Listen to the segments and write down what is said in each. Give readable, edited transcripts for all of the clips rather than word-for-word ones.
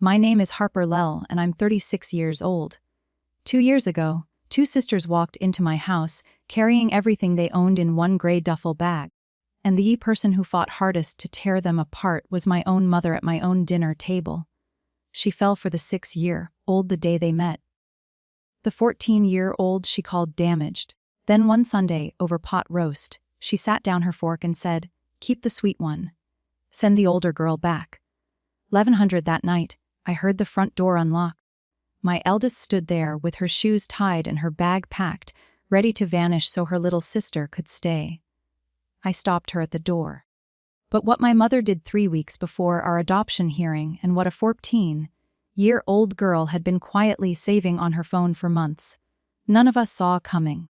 My name is Harper Lell, and I'm 36 years old. 2 years ago, two sisters walked into my house, carrying everything they owned in one gray duffel bag. And the person who fought hardest to tear them apart was my own mother at my own dinner table. She fell for the 6-year-old the day they met. The 14-year-old she called damaged. Then one Sunday, over pot roast, she sat down her fork and said, "Keep the sweet one. Send the older girl back." 1100 that night, I heard the front door unlock. My eldest stood there with her shoes tied and her bag packed, ready to vanish so her little sister could stay. I stopped her at the door. But what my mother did 3 weeks before our adoption hearing and what a 14-year-old girl had been quietly saving on her phone for months, none of us saw coming.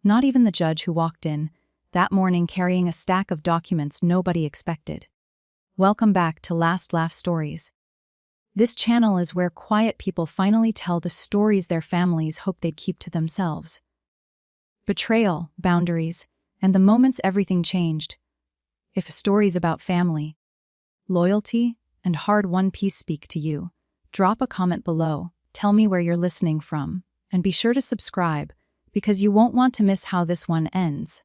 Not even the judge who walked in that morning carrying a stack of documents nobody expected. Welcome back to Last Laugh Stories. This channel is where quiet people finally tell the stories their families hope they'd keep to themselves. Betrayal, boundaries, and the moments everything changed. If stories about family, loyalty, and hard-won peace speak to you, drop a comment below, tell me where you're listening from, and be sure to subscribe, because you won't want to miss how this one ends.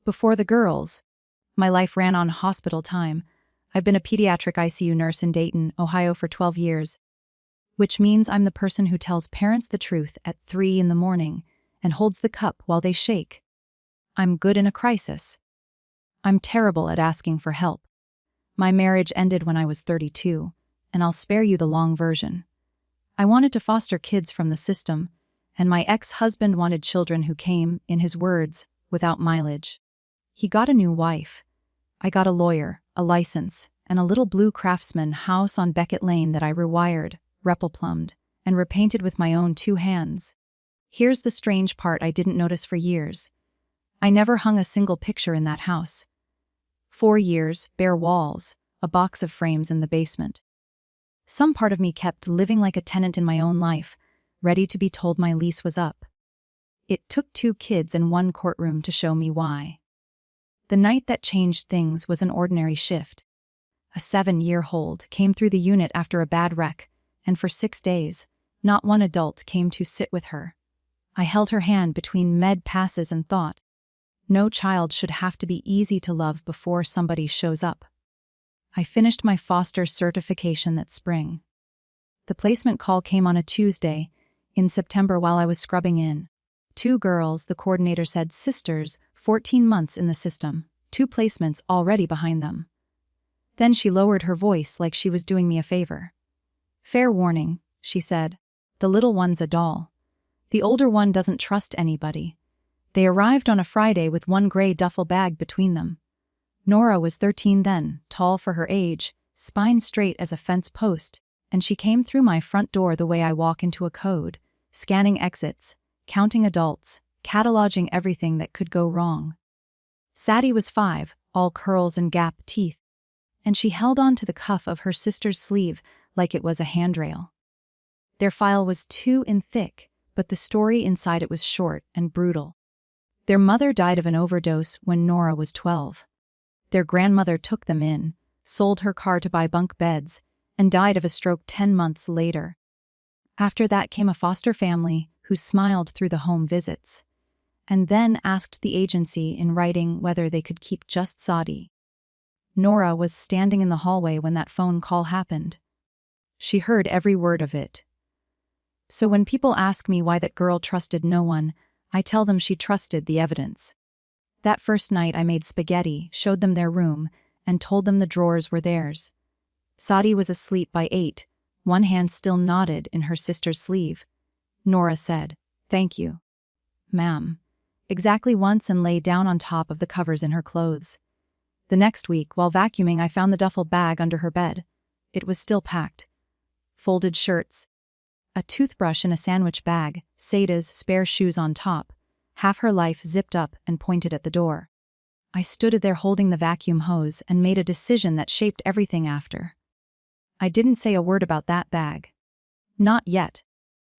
Before the girls, my life ran on hospital time. I've been a pediatric ICU nurse in Dayton, Ohio for 12 years, which means I'm the person who tells parents the truth at 3 in the morning and holds the cup while they shake. I'm good in a crisis. I'm terrible at asking for help. My marriage ended when I was 32, and I'll spare you the long version. I wanted to foster kids from the system, and my ex-husband wanted children who came, in his words, without mileage. He got a new wife. I got a lawyer, a license, and a little blue Craftsman house on Beckett Lane that I rewired, repelplumbed, and repainted with my own 2 hands. Here's the strange part I didn't notice for years. I never hung a single picture in that house. 4 years, bare walls, a box of frames in the basement. Some part of me kept living like a tenant in my own life, ready to be told my lease was up. It took 2 kids and 1 courtroom to show me why. The night that changed things was an ordinary shift. A 7-year-old came through the unit after a bad wreck, and for 6 days, not one adult came to sit with her. I held her hand between med passes and thought, no child should have to be easy to love before somebody shows up. I finished my foster certification that spring. The placement call came on a Tuesday, in September while I was scrubbing in. 2 girls, the coordinator said, sisters, 14 months in the system, 2 placements already behind them. Then she lowered her voice like she was doing me a favor. Fair warning, she said. The little one's a doll. The older one doesn't trust anybody. They arrived on a Friday with 1 gray duffel bag between them. Nora was 13 then, tall for her age, spine straight as a fence post, and she came through my front door the way I walk into a code, scanning exits, counting adults, cataloging everything that could go wrong. Sadie was 5, all curls and gap teeth, and she held on to the cuff of her sister's sleeve like it was a handrail. Their file was 2 in thick, but the story inside it was short and brutal. Their mother died of an overdose when Nora was 12. Their grandmother took them in, sold her car to buy bunk beds, and died of a stroke 10 months later. After that came a foster family who smiled through the home visits, and then asked the agency in writing whether they could keep just Sadie. Nora was standing in the hallway when that phone call happened. She heard every word of it. So when people ask me why that girl trusted no one, I tell them she trusted the evidence. That first night I made spaghetti, showed them their room, and told them the drawers were theirs. Sadie was asleep by 8, 1 hand still knotted in her sister's sleeve. Nora said, "Thank you, ma'am," exactly once and lay down on top of the covers in her clothes. The next week, while vacuuming, I found the duffel bag under her bed. It was still packed. Folded shirts, a toothbrush in a sandwich bag, Sada's spare shoes on top, half her life zipped up and pointed at the door. I stood there holding the vacuum hose and made a decision that shaped everything after. I didn't say a word about that bag. Not yet.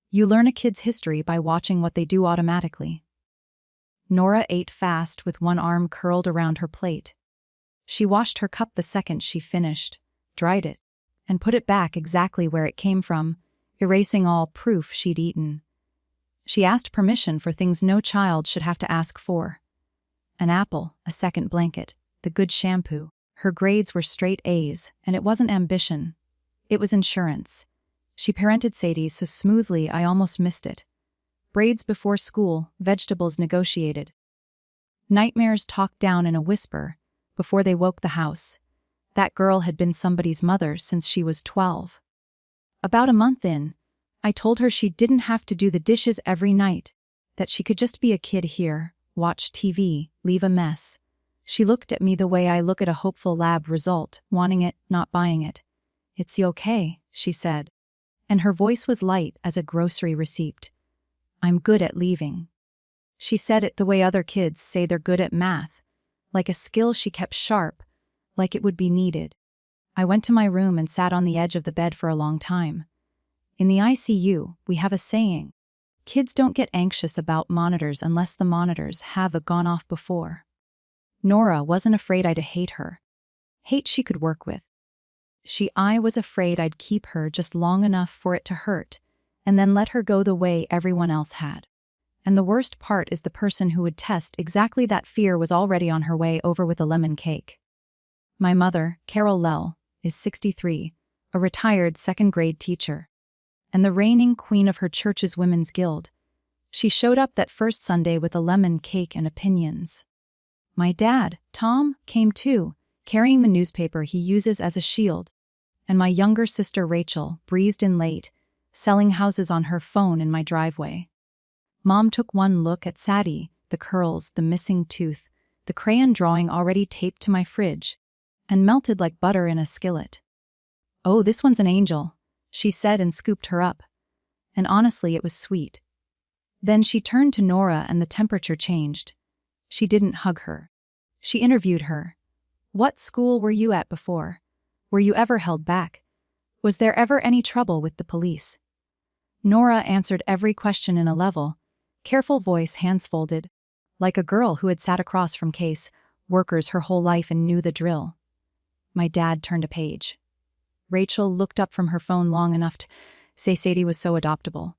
You learn a kid's history by watching what they do automatically. Nora ate fast with 1 arm curled around her plate. She washed her cup the second she finished, dried it, and put it back exactly where it came from, erasing all proof she'd eaten. She asked permission for things no child should have to ask for. An apple, a second blanket, the good shampoo. Her grades were straight A's, and it wasn't ambition. It was insurance. She parented Sadie so smoothly I almost missed it. Braids before school, vegetables negotiated. Nightmares talked down in a whisper before they woke the house. That girl had been somebody's mother since she was 12. About a month in, I told her she didn't have to do the dishes every night, that she could just be a kid here, watch TV, leave a mess. She looked at me the way I look at a hopeful lab result, wanting it, not buying it. "It's okay," she said. And her voice was light as a grocery receipt. "I'm good at leaving." She said it the way other kids say they're good at math, like a skill she kept sharp, like it would be needed. I went to my room and sat on the edge of the bed for a long time. In the ICU, we have a saying: kids don't get anxious about monitors unless the monitors have gone off before. Nora wasn't afraid I'd hate her. Hate she could work with. I was afraid I'd keep her just long enough for it to hurt, and then let her go the way everyone else had. And the worst part is the person who would test exactly that fear was already on her way over with a lemon cake. My mother, Carol Lell, is 63, a retired second-grade teacher, and the reigning queen of her church's Women's Guild. She showed up that first Sunday with a lemon cake and opinions. My dad, Tom, came too, carrying the newspaper he uses as a shield, and my younger sister Rachel breezed in late, selling houses on her phone in my driveway. Mom took one look at Sadie, the curls, the missing tooth, the crayon drawing already taped to my fridge, and melted like butter in a skillet. "Oh, this one's an angel," she said and scooped her up. And honestly, it was sweet. Then she turned to Nora and the temperature changed. She didn't hug her. She interviewed her. "What school were you at before? Were you ever held back? Was there ever any trouble with the police?" Nora answered every question in a level, careful voice, hands folded, like a girl who had sat across from case workers her whole life and knew the drill. My dad turned a page. Rachel looked up from her phone long enough to say Sadie was so adoptable.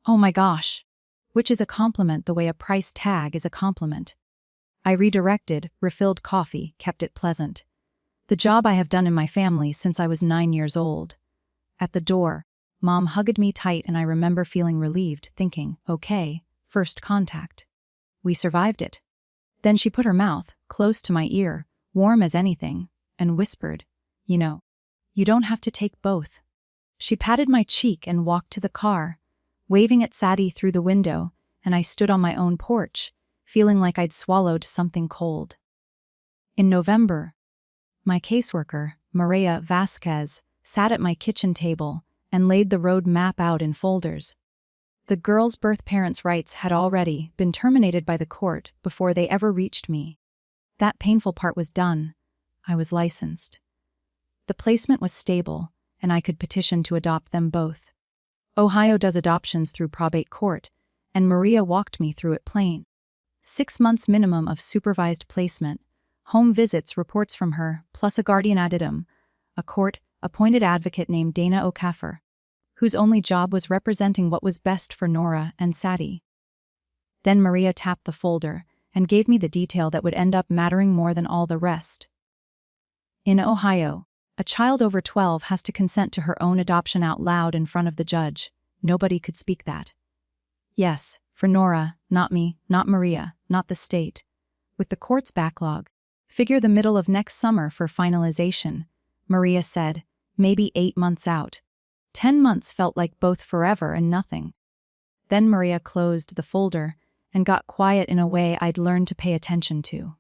"Oh my gosh," which is a compliment the way a price tag is a compliment. I redirected, refilled coffee, kept it pleasant. The job I have done in my family since I was 9 years old. At the door, Mom hugged me tight and I remember feeling relieved, thinking, okay, first contact. We survived it. Then she put her mouth close to my ear, warm as anything, and whispered, "You know, you don't have to take both." She patted my cheek and walked to the car, waving at Sadie through the window, and I stood on my own porch, feeling like I'd swallowed something cold. In November, my caseworker, Maria Vasquez, sat at my kitchen table and laid the road map out in folders. The girls' birth parents' rights had already been terminated by the court before they ever reached me. That painful part was done. I was licensed. The placement was stable, and I could petition to adopt them both. Ohio does adoptions through probate court, and Maria walked me through it plain. 6 months minimum of supervised placement, home visits, reports from her, plus a guardian ad litem, a court-appointed advocate named Dana O'Caffer, whose only job was representing what was best for Nora and Sadie. Then Maria tapped the folder and gave me the detail that would end up mattering more than all the rest. In Ohio, a child over 12 has to consent to her own adoption out loud in front of the judge. Nobody could speak that. Yes, for Nora, not me, not Maria, not the state. With the court's backlog, figure the middle of next summer for finalization, Maria said, maybe 8 months out. 10 months felt like both forever and nothing. Then Maria closed the folder and got quiet in a way I'd learned to pay attention to.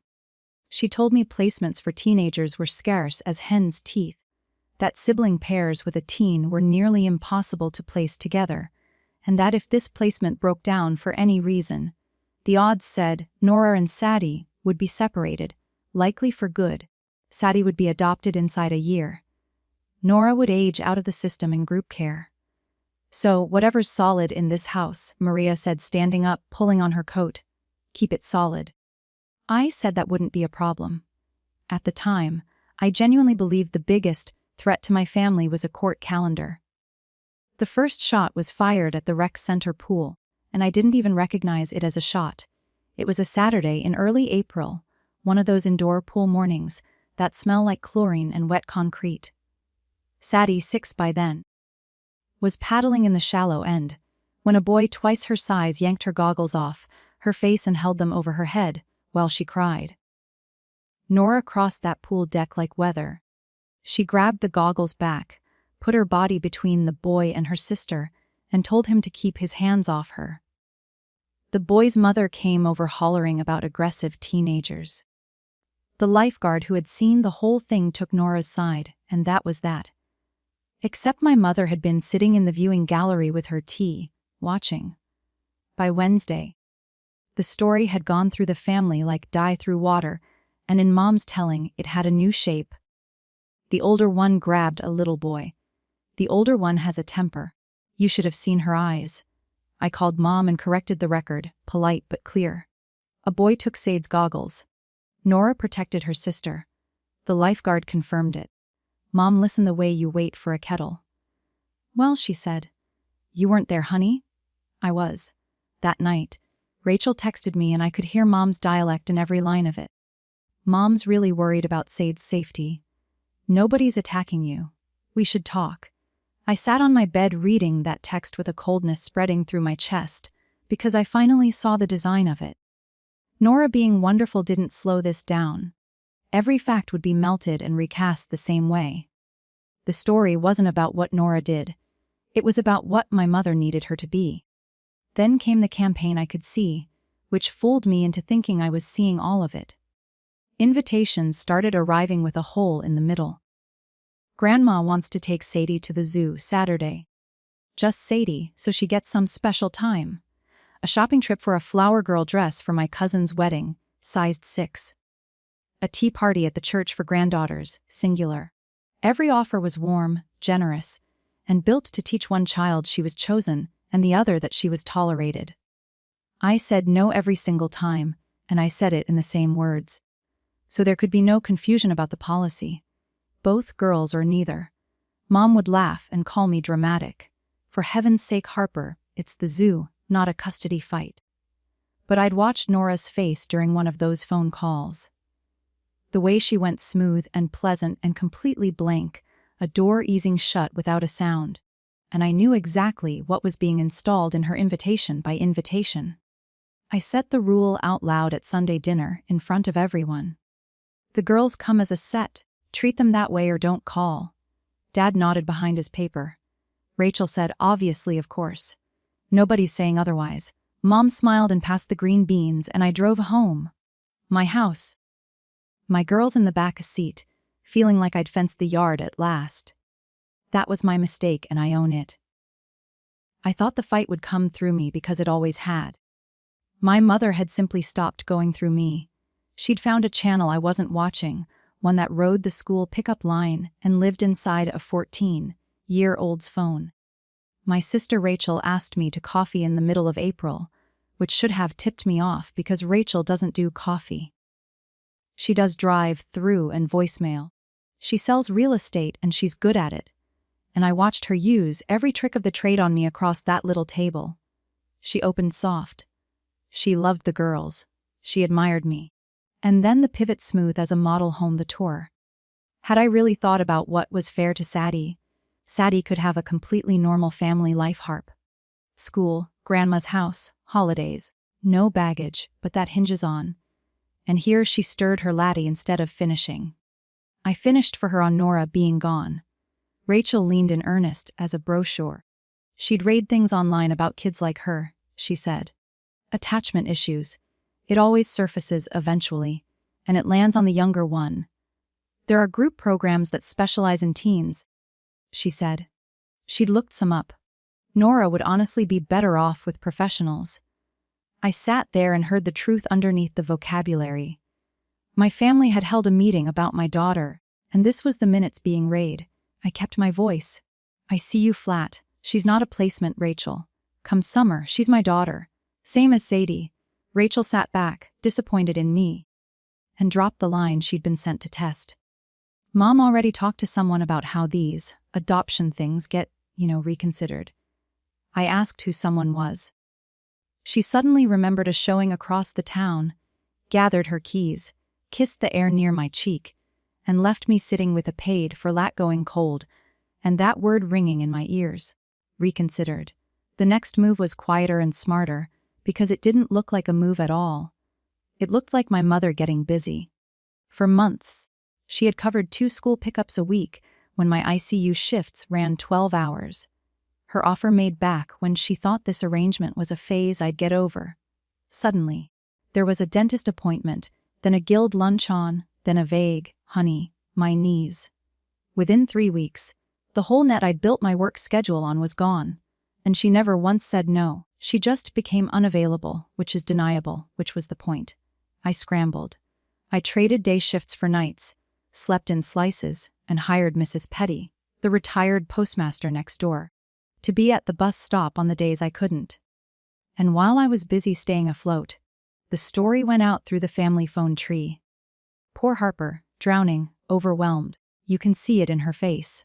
She told me placements for teenagers were scarce as hen's teeth, that sibling pairs with a teen were nearly impossible to place together, and that if this placement broke down for any reason, the odds said Nora and Sadie would be separated, likely for good. Sadie would be adopted inside a year. Nora would age out of the system in group care. "So, whatever's solid in this house," Maria said, standing up, pulling on her coat. "Keep it solid." I said that wouldn't be a problem. At the time, I genuinely believed the biggest threat to my family was a court calendar. The first shot was fired at the rec center pool, and I didn't even recognize it as a shot. It was a Saturday in early April, one of those indoor pool mornings that smell like chlorine and wet concrete. Sadie, 6 by then, was paddling in the shallow end when a boy twice her size yanked her goggles off her face and held them over her head while she cried. Nora crossed that pool deck like weather. She grabbed the goggles back, put her body between the boy and her sister, and told him to keep his hands off her. The boy's mother came over hollering about aggressive teenagers. The lifeguard who had seen the whole thing took Nora's side, and that was that. Except my mother had been sitting in the viewing gallery with her tea, watching. By Wednesday, the story had gone through the family like dye through water, and in Mom's telling, it had a new shape. The older one grabbed a little boy. The older one has a temper. You should have seen her eyes. I called Mom and corrected the record, polite but clear. A boy took Sade's goggles. Nora protected her sister. The lifeguard confirmed it. Mom listened the way you wait for a kettle. Well, she said. You weren't there, honey? I was. That night, Rachel texted me and I could hear Mom's dialect in every line of it. Mom's really worried about Sade's safety. Nobody's attacking you. We should talk. I sat on my bed reading that text with a coldness spreading through my chest, because I finally saw the design of it. Nora being wonderful didn't slow this down. Every fact would be melted and recast the same way. The story wasn't about what Nora did. It was about what my mother needed her to be. Then came the campaign I could see, which fooled me into thinking I was seeing all of it. Invitations started arriving with a hole in the middle. Grandma wants to take Sadie to the zoo Saturday. Just Sadie, so she gets some special time. A shopping trip for a flower girl dress for my cousin's wedding, sized 6. A tea party at the church for granddaughters, singular. Every offer was warm, generous, and built to teach one child she was chosen and the other that she was tolerated. I said no every single time, and I said it in the same words. So there could be no confusion about the policy. Both girls or neither. Mom would laugh and call me dramatic. For heaven's sake, Harper, it's the zoo, not a custody fight. But I'd watched Nora's face during one of those phone calls. The way she went smooth and pleasant and completely blank, a door easing shut without a sound. And I knew exactly what was being installed in her invitation by invitation. I set the rule out loud at Sunday dinner in front of everyone. The girls come as a set, treat them that way or don't call. Dad nodded behind his paper. Rachel said, obviously, of course. Nobody's saying otherwise. Mom smiled and passed the green beans and I drove home. My house. My girls in the back seat, feeling like I'd fenced the yard at last. That was my mistake and I own it. I thought the fight would come through me because it always had. My mother had simply stopped going through me. She'd found a channel I wasn't watching, one that rode the school pickup line and lived inside a 14-year-old's phone. My sister Rachel asked me to coffee in the middle of April, which should have tipped me off because Rachel doesn't do coffee. She does drive-through and voicemail. She sells real estate and she's good at it. And I watched her use every trick of the trade on me across that little table. She opened soft. She loved the girls. She admired me. And then the pivot smooth as a model home the tour. Had I really thought about what was fair to Sadie, Sadie could have a completely normal family life. Harp. School, grandma's house, holidays. No baggage, but that hinges on. And here she stirred her latte instead of finishing. I finished for her on Nora being gone. Rachel leaned in earnest as a brochure. She'd read things online about kids like her, she said. Attachment issues. It always surfaces eventually, and it lands on the younger one. There are group programs that specialize in teens, she said. She'd looked some up. Nora would honestly be better off with professionals. I sat there and heard the truth underneath the vocabulary. My family had held a meeting about my daughter, and this was the minutes being read. I kept my voice. I see you flat. She's not a placement, Rachel. Come summer, she's my daughter. Same as Sadie. Rachel sat back, disappointed in me, and dropped the line she'd been sent to test. Mom already talked to someone about how these adoption things get, reconsidered. I asked who someone was. She suddenly remembered a showing across the town, gathered her keys, kissed the air near my cheek, and left me sitting with a paid for lat going cold, and that word ringing in my ears. Reconsidered. The next move was quieter and smarter, because it didn't look like a move at all. It looked like my mother getting busy. For months, she had covered 2 school pickups a week when my ICU shifts ran 12 hours. Her offer made back when she thought this arrangement was a phase I'd get over. Suddenly, there was a dentist appointment, then a guild lunch on, then a vague, honey, my knees. Within 3 weeks, the whole net I'd built my work schedule on was gone, and she never once said no. She just became unavailable, which is deniable, which was the point. I scrambled. I traded day shifts for nights, slept in slices, and hired Mrs. Petty, the retired postmaster next door, to be at the bus stop on the days I couldn't. And while I was busy staying afloat, the story went out through the family phone tree. Poor Harper, drowning, overwhelmed. You can see it in her face.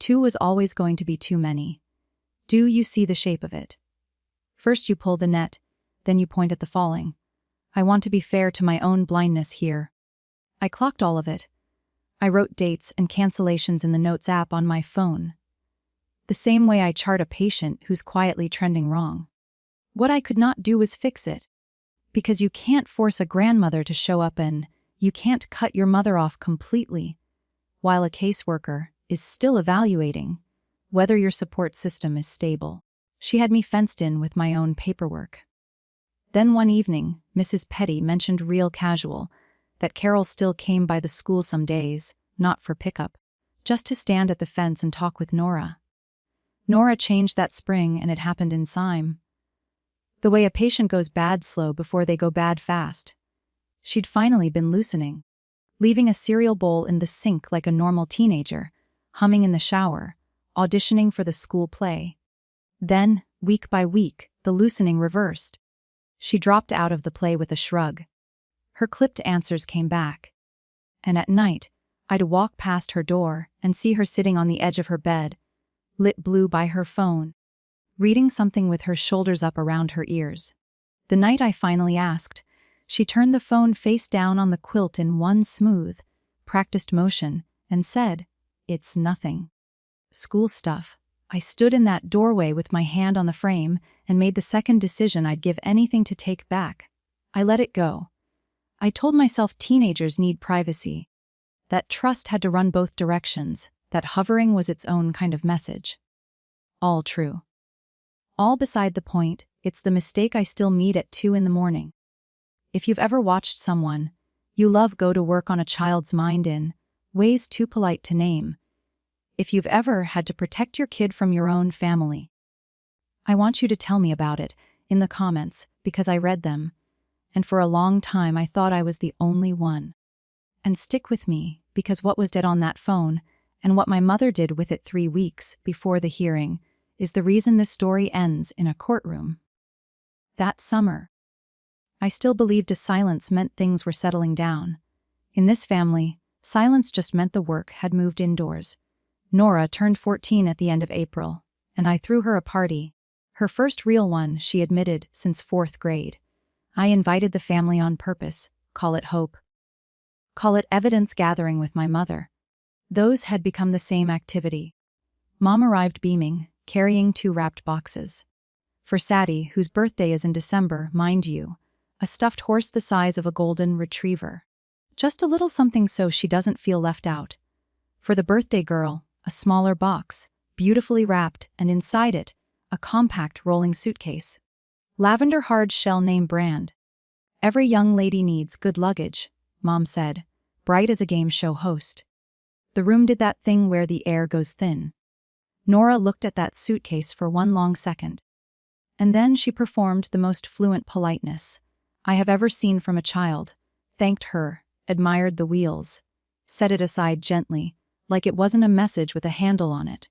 2 was always going to be too many. Do you see the shape of it? First you pull the net, then you point at the falling. I want to be fair to my own blindness here. I clocked all of it. I wrote dates and cancellations in the Notes app on my phone. The same way I chart a patient who's quietly trending wrong. What I could not do was fix it. Because you can't force a grandmother to show up and you can't cut your mother off completely, while a caseworker is still evaluating whether your support system is stable. She had me fenced in with my own paperwork. Then one evening, Mrs. Petty mentioned real casual that Carol still came by the school some days, not for pickup, just to stand at the fence and talk with Nora. Nora changed that spring and it happened in Syme. The way a patient goes bad slow before they go bad fast. She'd finally been loosening, leaving a cereal bowl in the sink like a normal teenager, humming in the shower, auditioning for the school play. Then, week by week, the loosening reversed. She dropped out of the play with a shrug. Her clipped answers came back. And at night, I'd walk past her door and see her sitting on the edge of her bed, lit blue by her phone, reading something with her shoulders up around her ears. The night I finally asked, she turned the phone face down on the quilt in one smooth, practiced motion and said, "It's nothing. School stuff." I stood in that doorway with my hand on the frame and made the second decision I'd give anything to take back. I let it go. I told myself teenagers need privacy, that trust had to run both directions, that hovering was its own kind of message. All true. All beside the point, it's the mistake I still meet at 2 in the morning. If you've ever watched someone you love go to work on a child's mind in ways too polite to name, if you've ever had to protect your kid from your own family, I want you to tell me about it in the comments because I read them, and for a long time I thought I was the only one. And stick with me because what was dead on that phone and what my mother did with it 3 weeks before the hearing is the reason this story ends in a courtroom. That summer, I still believed a silence meant things were settling down. In this family, silence just meant the work had moved indoors. Nora turned 14 at the end of April, and I threw her a party. Her first real one, she admitted, since 4th grade. I invited the family on purpose, call it hope. Call it evidence gathering with my mother. Those had become the same activity. Mom arrived beaming, carrying 2 wrapped boxes. For Sadie, whose birthday is in December, mind you, a stuffed horse the size of a golden retriever. Just a little something so she doesn't feel left out. For the birthday girl, a smaller box, beautifully wrapped, and inside it, a compact rolling suitcase. Lavender hard shell name brand. Every young lady needs good luggage, Mom said, bright as a game show host. The room did that thing where the air goes thin. Nora looked at that suitcase for one long second. And then she performed the most fluent politeness I have ever seen from a child, thanked her, admired the wheels, set it aside gently, like it wasn't a message with a handle on it.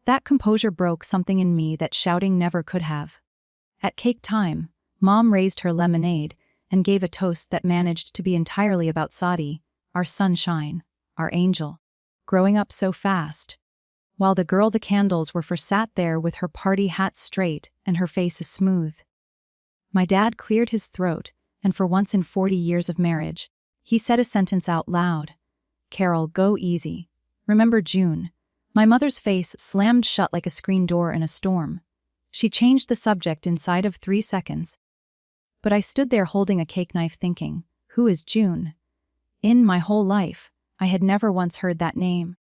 That composure broke something in me that shouting never could have. At cake time, Mom raised her lemonade and gave a toast that managed to be entirely about Sadie, our sunshine, our angel, growing up so fast, while the girl the candles were for sat there with her party hat straight and her face smooth. My dad cleared his throat, and for once in 40 years of marriage, he said a sentence out loud. "Carol, go easy. Remember June." My mother's face slammed shut like a screen door in a storm. She changed the subject inside of 3 seconds. But I stood there holding a cake knife thinking, who is June? In my whole life, I had never once heard that name.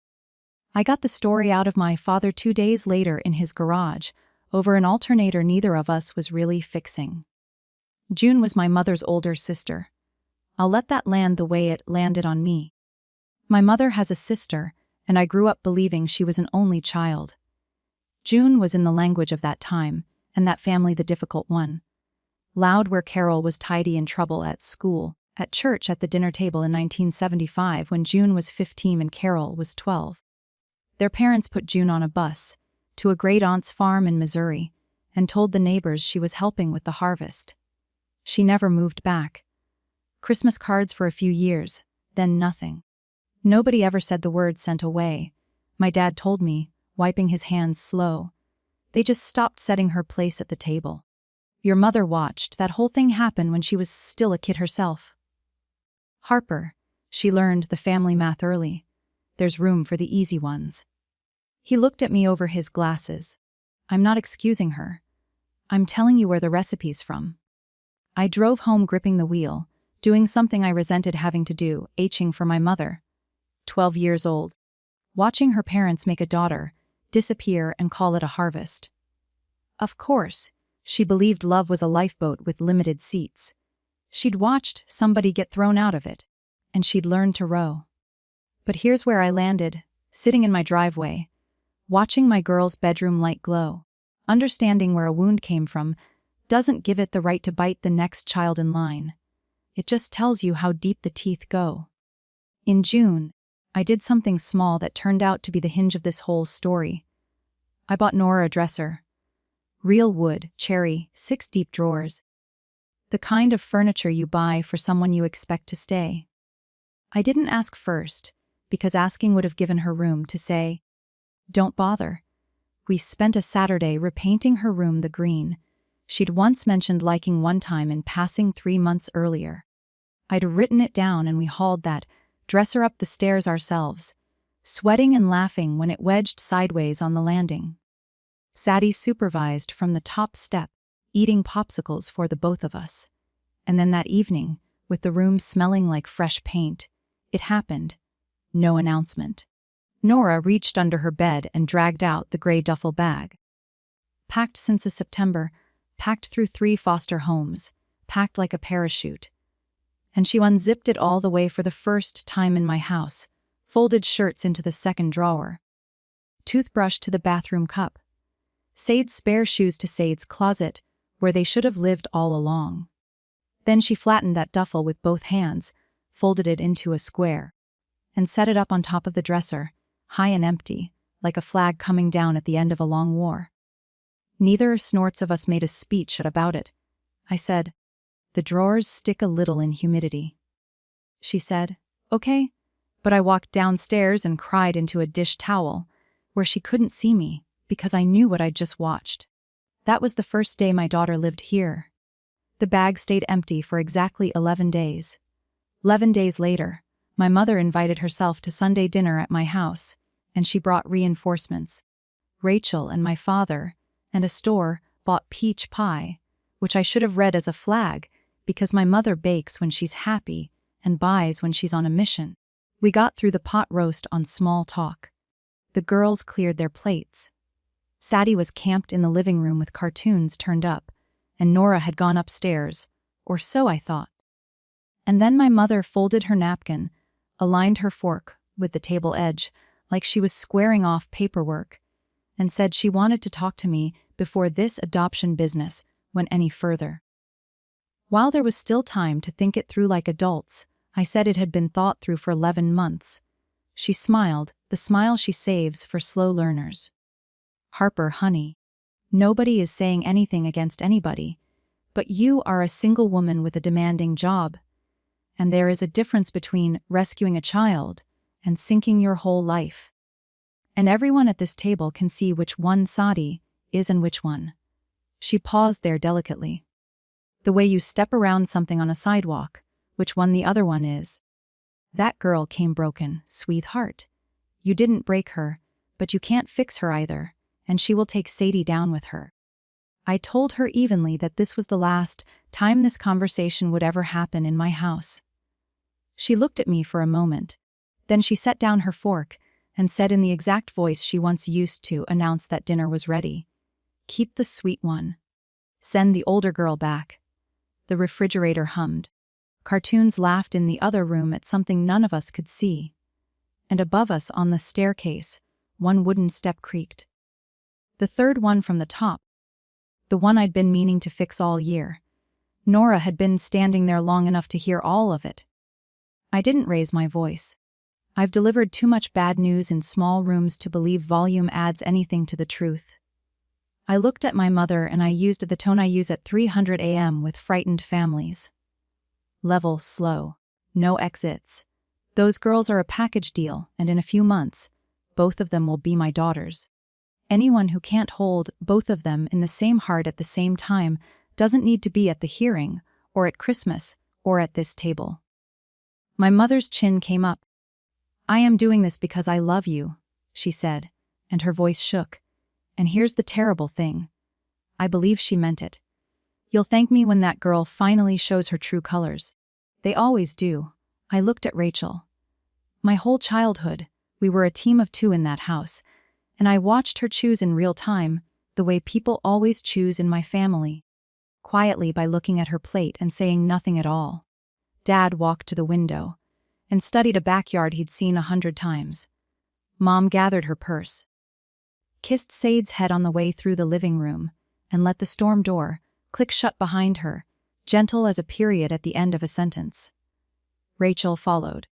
I got the story out of my father 2 days later in his garage, over an alternator neither of us was really fixing. June was my mother's older sister. I'll let that land the way it landed on me. My mother has a sister, and I grew up believing she was an only child. June was in the language of that time, and that family the difficult one. Loud where Carol was tidy in trouble at school, at church at the dinner table in 1975 when June was 15 and Carol was 12. Their parents put June on a bus, to a great-aunt's farm in Missouri, and told the neighbors she was helping with the harvest. She never moved back. Christmas cards for a few years, then nothing. Nobody ever said the word sent away. My dad told me, wiping his hands slow. They just stopped setting her place at the table. Your mother watched that whole thing happen when she was still a kid herself. Harper, she learned the family math early. There's room for the easy ones. He looked at me over his glasses. I'm not excusing her. I'm telling you where the recipe's from. I drove home gripping the wheel, doing something I resented having to do, aching for my mother. 12 years old. Watching her parents make a daughter, disappear and call it a harvest. Of course, she believed love was a lifeboat with limited seats. She'd watched somebody get thrown out of it, and she'd learned to row. But here's where I landed, sitting in my driveway, watching my girl's bedroom light glow. Understanding where a wound came from doesn't give it the right to bite the next child in line. It just tells you how deep the teeth go. In June, I did something small that turned out to be the hinge of this whole story. I bought Nora a dresser. Real wood, cherry, 6 deep drawers. The kind of furniture you buy for someone you expect to stay. I didn't ask first, because asking would have given her room to say, "Don't bother." We spent a Saturday repainting her room the green she'd once mentioned liking one time in passing 3 months earlier. I'd written it down and we hauled that dresser up the stairs ourselves, sweating and laughing when it wedged sideways on the landing. Sadie supervised from the top step, eating popsicles for the both of us. And then that evening, with the room smelling like fresh paint, it happened. No announcement. Nora reached under her bed and dragged out the gray duffel bag. Packed since September, packed through 3 foster homes, packed like a parachute. And she unzipped it all the way for the first time in my house, folded shirts into the second drawer. Toothbrush to the bathroom cup. Sade's spare shoes to Sade's closet, where they should have lived all along. Then she flattened that duffel with both hands, folded it into a square, and set it up on top of the dresser, high and empty, like a flag coming down at the end of a long war. Neither snorts of us made a speech about it. I said, "The drawers stick a little in humidity." She said, "Okay," but I walked downstairs and cried into a dish towel, where she couldn't see me, because I knew what I'd just watched. That was the first day my daughter lived here. The bag stayed empty for exactly 11 days. 11 days later, my mother invited herself to Sunday dinner at my house, and she brought reinforcements. Rachel and my father, and a store, bought peach pie, which I should have read as a flag, because my mother bakes when she's happy and buys when she's on a mission. We got through the pot roast on small talk. The girls cleared their plates. Sadie was camped in the living room with cartoons turned up, and Nora had gone upstairs, or so I thought. And then my mother folded her napkin, aligned her fork with the table edge, like she was squaring off paperwork, and said she wanted to talk to me before this adoption business went any further. While there was still time to think it through like adults, I said it had been thought through for 11 months. She smiled, the smile she saves for slow learners. "Harper, honey, nobody is saying anything against anybody, but you are a single woman with a demanding job. And there is a difference between rescuing a child and sinking your whole life. And everyone at this table can see which one Saadi is and which one. She paused there delicately. The way you step around something on a sidewalk, which one the other one is. That girl came broken, sweetheart. You didn't break her, but you can't fix her either, and she will take Sadie down with her. I told her evenly that this was the last time this conversation would ever happen in my house. She looked at me for a moment. Then she set down her fork and said in the exact voice she once used to announce that dinner was ready, "Keep the sweet one. Send the older girl back." The refrigerator hummed. Cartoons laughed in the other room at something none of us could see. And above us on the staircase, one wooden step creaked. The third one from the top. The one I'd been meaning to fix all year. Nora had been standing there long enough to hear all of it. I didn't raise my voice. I've delivered too much bad news in small rooms to believe volume adds anything to the truth. I looked at my mother and I used the tone I use at 300 a.m. with frightened families. Level slow. No exits. Those girls are a package deal, and in a few months, both of them will be my daughters. Anyone who can't hold both of them in the same heart at the same time doesn't need to be at the hearing, or at Christmas, or at this table. My mother's chin came up. "I am doing this because I love you," she said, and her voice shook. And here's the terrible thing. I believe she meant it. "You'll thank me when that girl finally shows her true colors." They always do. I looked at Rachel. My whole childhood, we were a team of two in that house, and I watched her choose in real time, the way people always choose in my family. Quietly by looking at her plate and saying nothing at all. Dad walked to the window and studied a backyard he'd seen 100 times. Mom gathered her purse, kissed Said's head on the way through the living room, and let the storm door click shut behind her, gentle as a period at the end of a sentence. Rachel followed.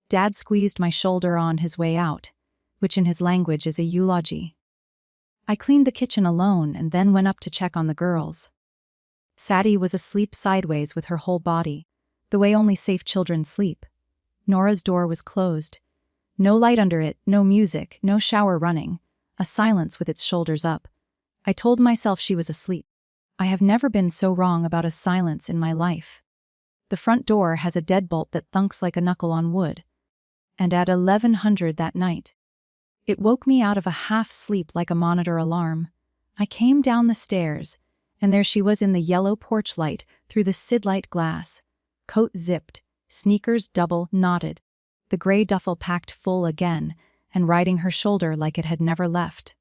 Dad squeezed my shoulder on his way out, which in his language is a eulogy. I cleaned the kitchen alone and then went up to check on the girls. Sadie was asleep sideways with her whole body, the way only safe children sleep. Nora's door was closed. No light under it, no music, no shower running, a silence with its shoulders up. I told myself she was asleep. I have never been so wrong about a silence in my life. The front door has a deadbolt that thunks like a knuckle on wood. And at 1100 that night, it woke me out of a half-sleep like a monitor alarm. I came down the stairs, and there she was in the yellow porch light through the sidlight glass, coat zipped, sneakers double knotted, the gray duffel packed full again, and riding her shoulder like it had never left.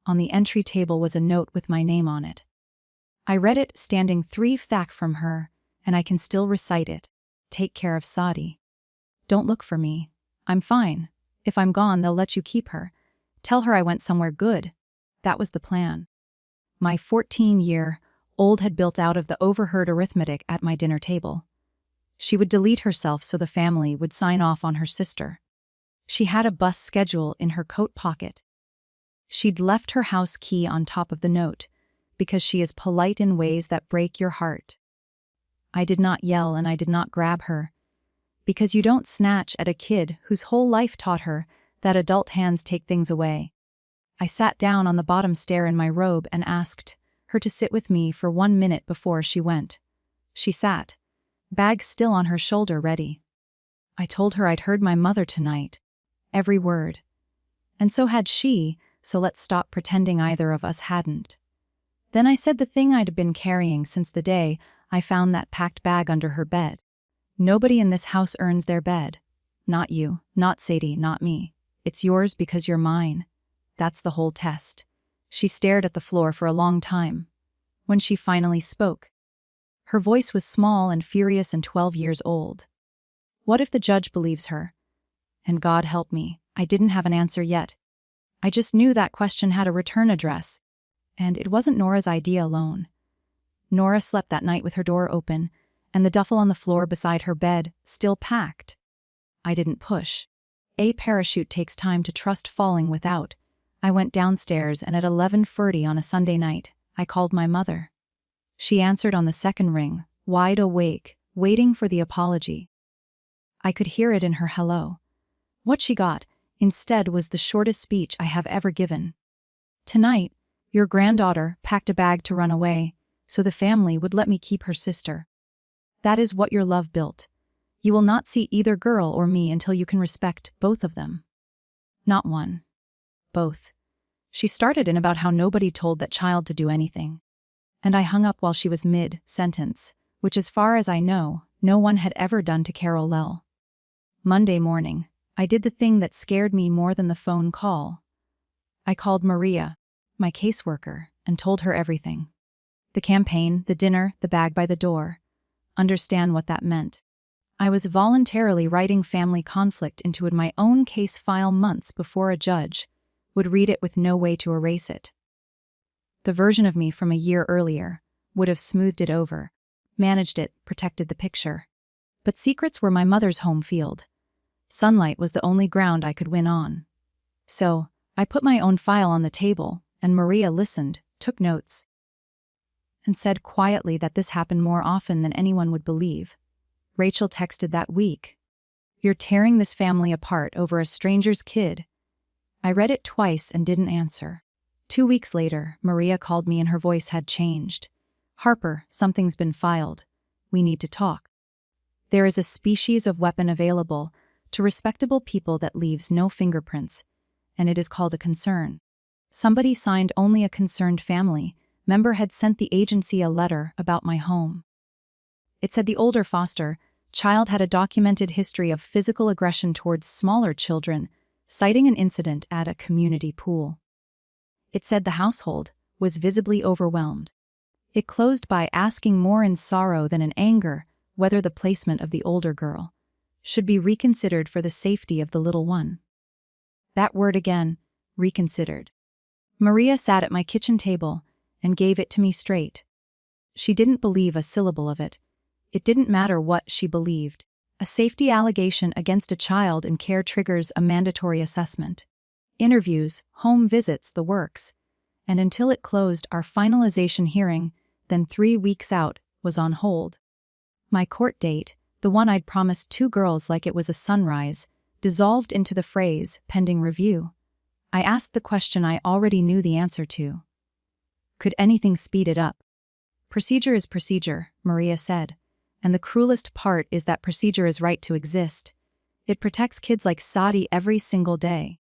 On the entry table was a note with my name on it. I read it standing 3 thack from her, and I can still recite it. "Take care of Saadi. Don't look for me. I'm fine. If I'm gone, they'll let you keep her. Tell her I went somewhere good." That was the plan. My 14-year-old had built out of the overheard arithmetic at my dinner table. She would delete herself so the family would sign off on her sister. She had a bus schedule in her coat pocket. She'd left her house key on top of the note, because she is polite in ways that break your heart. I did not yell and I did not grab her, because you don't snatch at a kid whose whole life taught her that adult hands take things away. I sat down on the bottom stair in my robe and asked her to sit with me for 1 minute before she went. She sat, bag still on her shoulder, ready. I told her I'd heard my mother tonight, every word. And so had she, so let's stop pretending either of us hadn't. Then I said the thing I'd been carrying since the day I found that packed bag under her bed. Nobody in this house earns their bed. Not you, not Sadie, not me. It's yours because you're mine. That's the whole test. She stared at the floor for a long time. When she finally spoke, her voice was small and furious and 12 years old. What if the judge believes her? And God help me, I didn't have an answer yet. I just knew that question had a return address. And it wasn't Nora's idea alone. Nora slept that night with her door open, and the duffel on the floor beside her bed still packed. I didn't push. A parachute takes time to trust falling without. I went downstairs, and at 11:30 on a Sunday night, I called my mother. She answered on the second ring, wide awake, waiting for the apology. I could hear it in her hello. What she got, instead, was the shortest speech I have ever given. Tonight, your granddaughter packed a bag to run away, so the family would let me keep her sister. That is what your love built. You will not see either girl or me until you can respect both of them. Not one. Both. She started in about how nobody told that child to do anything. And I hung up while she was mid-sentence, which as far as I know, no one had ever done to Carol Lell. Monday morning, I did the thing that scared me more than the phone call. I called Maria, my caseworker, and told her everything. The campaign, the dinner, the bag by the door. Understand what that meant. I was voluntarily writing family conflict into my own case file months before a judge would read it with no way to erase it. The version of me from a year earlier would have smoothed it over, managed it, protected the picture. But secrets were my mother's home field. Sunlight was the only ground I could win on. So, I put my own file on the table, and Maria listened, took notes, and said quietly that this happened more often than anyone would believe. Rachel texted that week, "You're tearing this family apart over a stranger's kid." I read it twice and didn't answer. 2 weeks later, Maria called me and her voice had changed. "Harper, something's been filed. We need to talk. There is a species of weapon available to respectable people that leaves no fingerprints, and it is called a concern. Somebody signed only a concerned family member had sent the agency a letter about my home. It said the older foster child had a documented history of physical aggression towards smaller children, citing an incident at a community pool. It said the household was visibly overwhelmed. It closed by asking more in sorrow than in anger whether the placement of the older girl should be reconsidered for the safety of the little one. That word again, reconsidered. Maria sat at my kitchen table and gave it to me straight. She didn't believe a syllable of it. It didn't matter what she believed. A safety allegation against a child in care triggers a mandatory assessment. Interviews, home visits, the works. And until it closed our finalization hearing, then 3 weeks out, was on hold. My court date, the one I'd promised 2 girls like it was a sunrise, dissolved into the phrase, pending review. I asked the question I already knew the answer to. Could anything speed it up? Procedure is procedure, Maria said. And the cruelest part is that procedure is right to exist. It protects kids like Sadi every single day.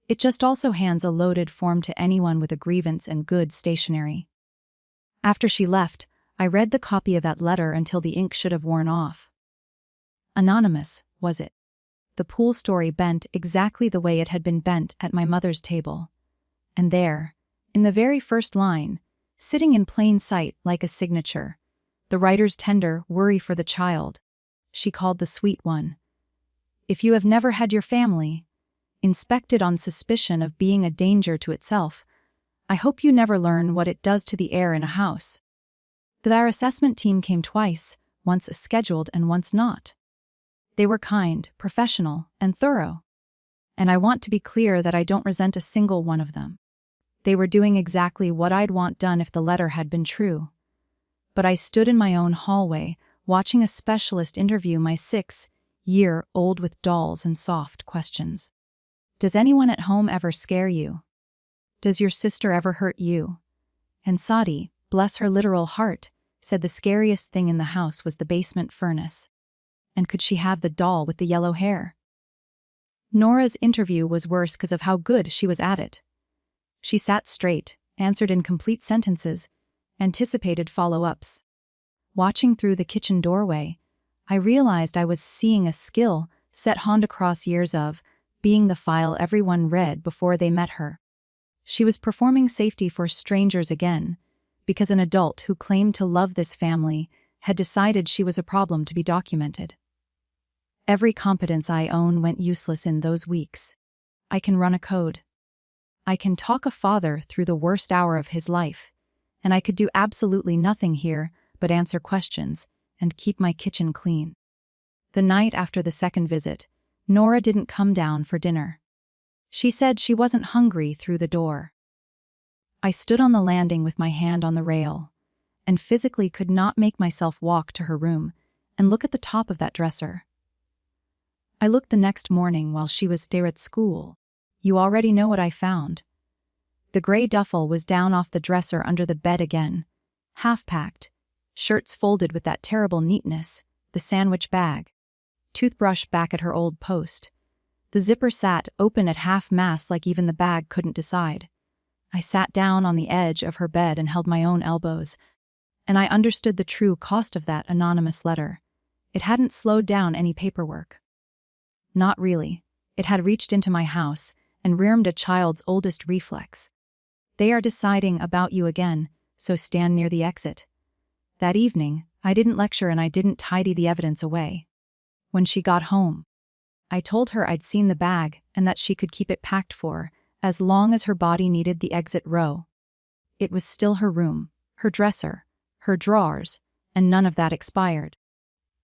It just also hands a loaded form to anyone with a grievance and good stationery. After she left, I read the copy of that letter until the ink should have worn off. Anonymous, was it? The pool story bent exactly the way it had been bent at my mother's table. And there, in the very first line, sitting in plain sight like a signature, the writer's tender worry for the child. She called the sweet one. If you have never had your family inspected on suspicion of being a danger to itself, I hope you never learn what it does to the air in a house. Their assessment team came twice, once scheduled and once not. They were kind, professional, and thorough. And I want to be clear that I don't resent a single one of them. They were doing exactly what I'd want done if the letter had been true. But I stood in my own hallway, watching a specialist interview my 6-year-old with dolls and soft questions. Does anyone at home ever scare you? Does your sister ever hurt you? And Sadi, bless her literal heart, said the scariest thing in the house was the basement furnace. And could she have the doll with the yellow hair? Nora's interview was worse because of how good she was at it. She sat straight, answered in complete sentences, anticipated follow-ups. Watching through the kitchen doorway, I realized I was seeing a skill set honed across years of being the file everyone read before they met her. She was performing safety for strangers again, because an adult who claimed to love this family had decided she was a problem to be documented. Every competence I own went useless in those weeks. I can run a code. I can talk a father through the worst hour of his life, and I could do absolutely nothing here but answer questions and keep my kitchen clean. The night after the second visit, Nora didn't come down for dinner. She said she wasn't hungry through the door. I stood on the landing with my hand on the rail, and physically could not make myself walk to her room and look at the top of that dresser. I looked the next morning while she was there at school. You already know what I found. The gray duffel was down off the dresser under the bed again, half-packed, shirts folded with that terrible neatness, the sandwich bag, toothbrush back at her old post. The zipper sat open at half-mast like even the bag couldn't decide. I sat down on the edge of her bed and held my own elbows, and I understood the true cost of that anonymous letter. It hadn't slowed down any paperwork. Not really. It had reached into my house and rearmed a child's oldest reflex. They are deciding about you again, so stand near the exit. That evening, I didn't lecture and I didn't tidy the evidence away. When she got home, I told her I'd seen the bag and that she could keep it packed for as long as her body needed the exit row. It was still her room, her dresser, her drawers, and none of that expired.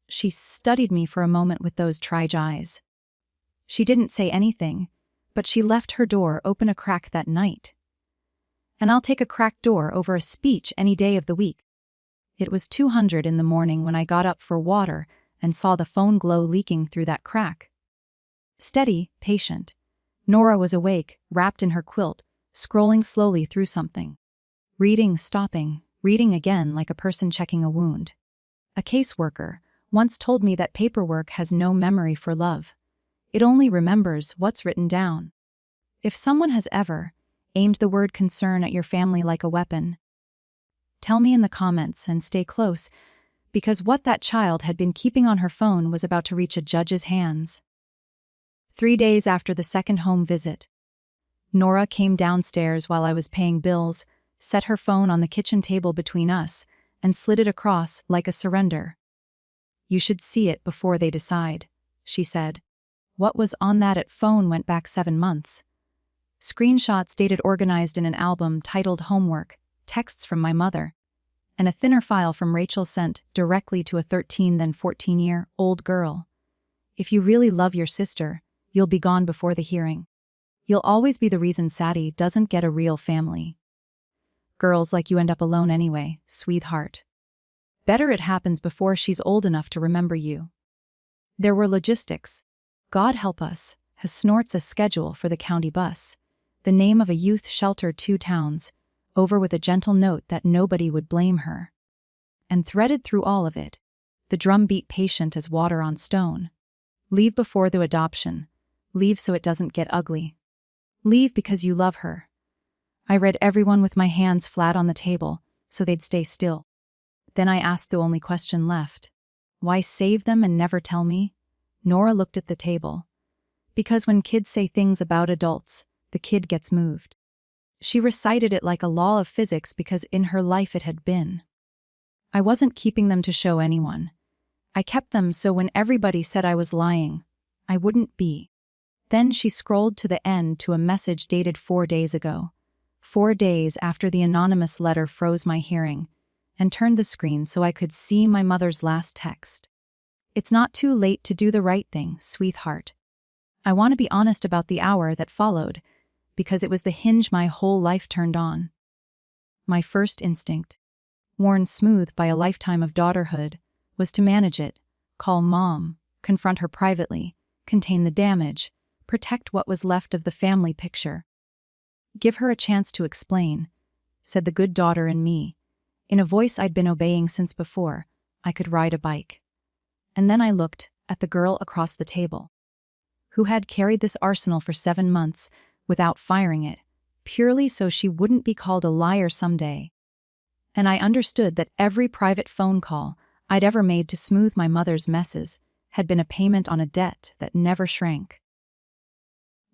She studied me for a moment with those trige eyes. She didn't say anything, but she left her door open a crack that night. And I'll take a cracked door over a speech any day of the week. It was 200 in the morning when I got up for water and saw the phone glow leaking through that crack. Steady, patient. Nora was awake, wrapped in her quilt, scrolling slowly through something. Reading, stopping, reading again like a person checking a wound. A caseworker once told me that paperwork has no memory for love. It only remembers what's written down. If someone has ever aimed the word concern at your family like a weapon, tell me in the comments and stay close, because what that child had been keeping on her phone was about to reach a judge's hands. 3 days after the second home visit, Nora came downstairs while I was paying bills, set her phone on the kitchen table between us, and slid it across like a surrender. You should see it before they decide, she said. What was on that phone went back 7 months. Screenshots dated organized in an album titled Homework, texts from my mother, and a thinner file from Rachel sent directly to a 13 then 14-year-old girl. If you really love your sister, you'll be gone before the hearing. You'll always be the reason Sadie doesn't get a real family. Girls like you end up alone anyway, sweetheart. Better it happens before she's old enough to remember you. There were logistics. God help us, has snorts a schedule for the county bus, the name of a youth shelter 2 towns, over with a gentle note that nobody would blame her. And threaded through all of it, the drum beat patient as water on stone. Leave before the adoption. Leave so it doesn't get ugly. Leave because you love her. I read everyone with my hands flat on the table, so they'd stay still. Then I asked the only question left. Why save them and never tell me? Nora looked at the table. Because when kids say things about adults, the kid gets moved. She recited it like a law of physics because in her life it had been. I wasn't keeping them to show anyone. I kept them so when everybody said I was lying, I wouldn't be. Then she scrolled to the end to a message dated 4 days ago, 4 days after the anonymous letter froze my hearing, and turned the screen so I could see my mother's last text. It's not too late to do the right thing, sweetheart. I want to be honest about the hour that followed, because it was the hinge my whole life turned on. My first instinct, worn smooth by a lifetime of daughterhood, was to manage it, call Mom, confront her privately, contain the damage, protect what was left of the family picture. Give her a chance to explain, said the good daughter in me, in a voice I'd been obeying since before I could ride a bike. And then I looked at the girl across the table, who had carried this arsenal for 7 months without firing it, purely so she wouldn't be called a liar someday. And I understood that every private phone call I'd ever made to smooth my mother's messes had been a payment on a debt that never shrank.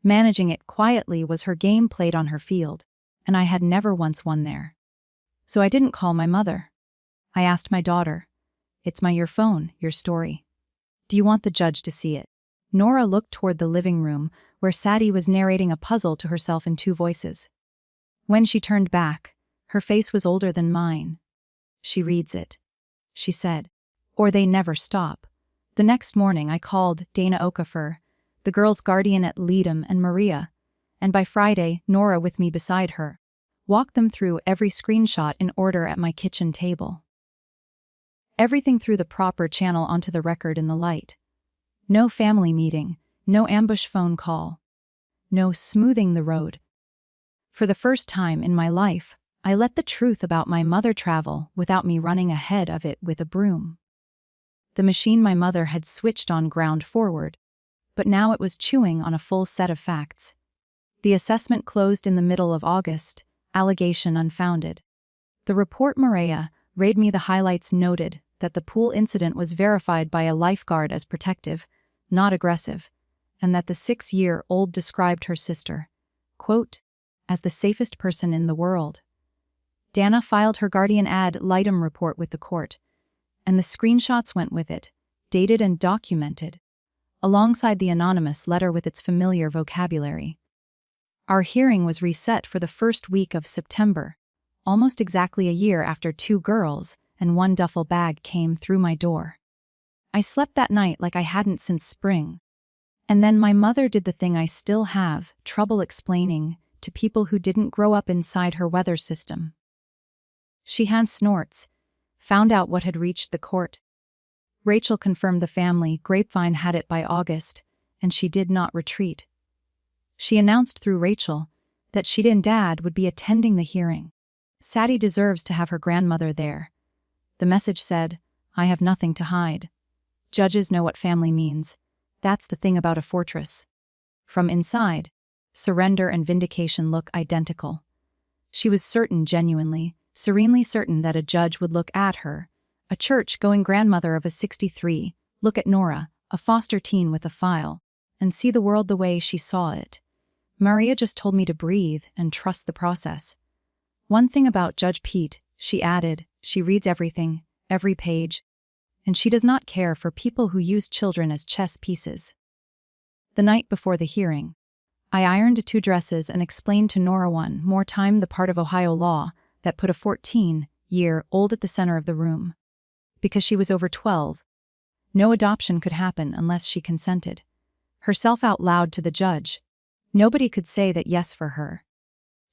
Managing it quietly was her game played on her field, and I had never once won there. So I didn't call my mother. I asked my daughter, "It's your phone, your story. Do you want the judge to see it?" Nora looked toward the living room, where Sadie was narrating a puzzle to herself in 2 voices. When she turned back, her face was older than mine. "She reads it," she said, "or they never stop." The next morning I called Dana Okafor, the girl's guardian at Leadham and Maria, and by Friday, Nora with me beside her, walked them through every screenshot in order at my kitchen table. Everything through the proper channel onto the record in the light. No family meeting, no ambush phone call, no smoothing the road. For the first time in my life, I let the truth about my mother travel without me running ahead of it with a broom. The machine my mother had switched on ground forward, but now it was chewing on a full set of facts. The assessment closed in the middle of August, allegation unfounded. The report Maria read me the highlights noted that the pool incident was verified by a lifeguard as protective, not aggressive, and that the 6-year-old described her sister, quote, as the safest person in the world. Dana filed her guardian ad litem report with the court, and the screenshots went with it, dated and documented, alongside the anonymous letter with its familiar vocabulary. Our hearing was reset for the first week of September, almost exactly a year after 2 girls and 1 duffel bag came through my door. I slept that night like I hadn't since spring. And then my mother did the thing I still have trouble explaining to people who didn't grow up inside her weather system. She hand snorts, found out what had reached the court. Rachel confirmed the family grapevine had it by August, and she did not retreat. She announced through Rachel that she and Dad would be attending the hearing. Sadie deserves to have her grandmother there. The message said, I have nothing to hide. Judges know what family means. That's the thing about a fortress. From inside, surrender and vindication look identical. She was certain, genuinely, serenely certain that a judge would look at her, a church-going grandmother of a 63, look at Nora, a foster teen with a file, and see the world the way she saw it. Maria just told me to breathe and trust the process. One thing about Judge Pete, she added, she reads everything, every page, and she does not care for people who use children as chess pieces. The night before the hearing, I ironed 2 dresses and explained to Nora one more time the part of Ohio law that put a 14-year-old at the center of the room. Because she was over 12, no adoption could happen unless she consented. Herself out loud to the judge. Nobody could say that yes for her.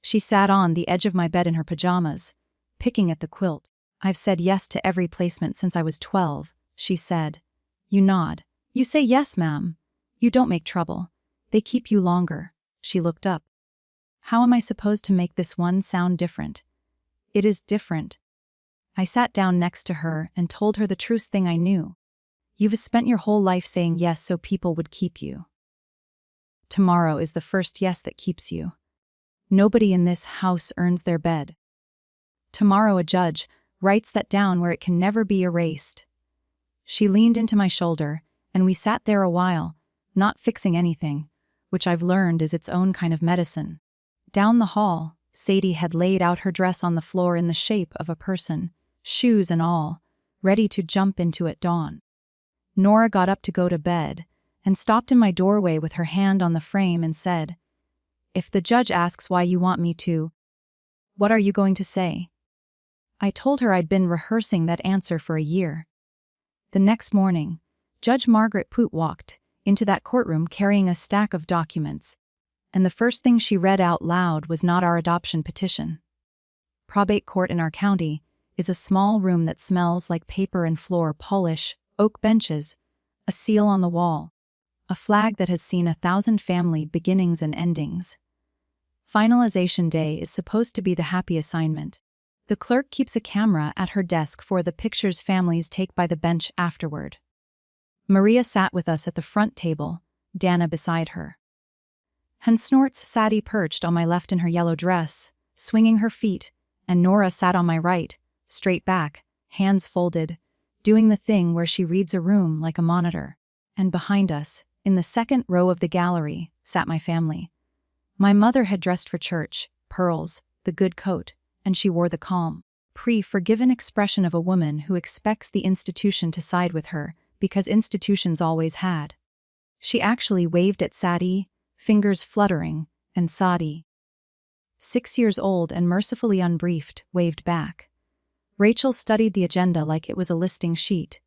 She sat on the edge of my bed in her pajamas, picking at the quilt. I've said yes to every placement since I was 12, she said. You nod. You say yes, ma'am. You don't make trouble. They keep you longer. She looked up. How am I supposed to make this one sound different? It is different. I sat down next to her and told her the truest thing I knew. You've spent your whole life saying yes so people would keep you. Tomorrow is the first yes that keeps you. Nobody in this house earns their bed. Tomorrow a judge writes that down where it can never be erased. She leaned into my shoulder, and we sat there a while, not fixing anything, which I've learned is its own kind of medicine. Down the hall, Sadie had laid out her dress on the floor in the shape of a person, shoes and all, ready to jump into at dawn. Nora got up to go to bed, and stopped in my doorway with her hand on the frame and said, If the judge asks why you want me to, what are you going to say? I told her I'd been rehearsing that answer for a year. The next morning, Judge Margaret Poot walked into that courtroom carrying a stack of documents, and the first thing she read out loud was not our adoption petition. Probate court in our county is a small room that smells like paper and floor polish, oak benches, a seal on the wall, a flag that has seen 1,000 family beginnings and endings. Finalization day is supposed to be the happy assignment. The clerk keeps a camera at her desk for the pictures families take by the bench afterward. Maria sat with us at the front table, Dana beside her. Hen snorts Sadie perched on my left in her yellow dress, swinging her feet, and Nora sat on my right, straight back, hands folded, doing the thing where she reads a room like a monitor. And behind us, in the second row of the gallery, sat my family. My mother had dressed for church, pearls, the good coat, and she wore the calm, forgiven expression of a woman who expects the institution to side with her because institutions always had. She actually waved at Sadie, fingers fluttering, and Sadie, 6 years old and mercifully unbriefed, waved back. Rachel studied the agenda like it was a listing sheet.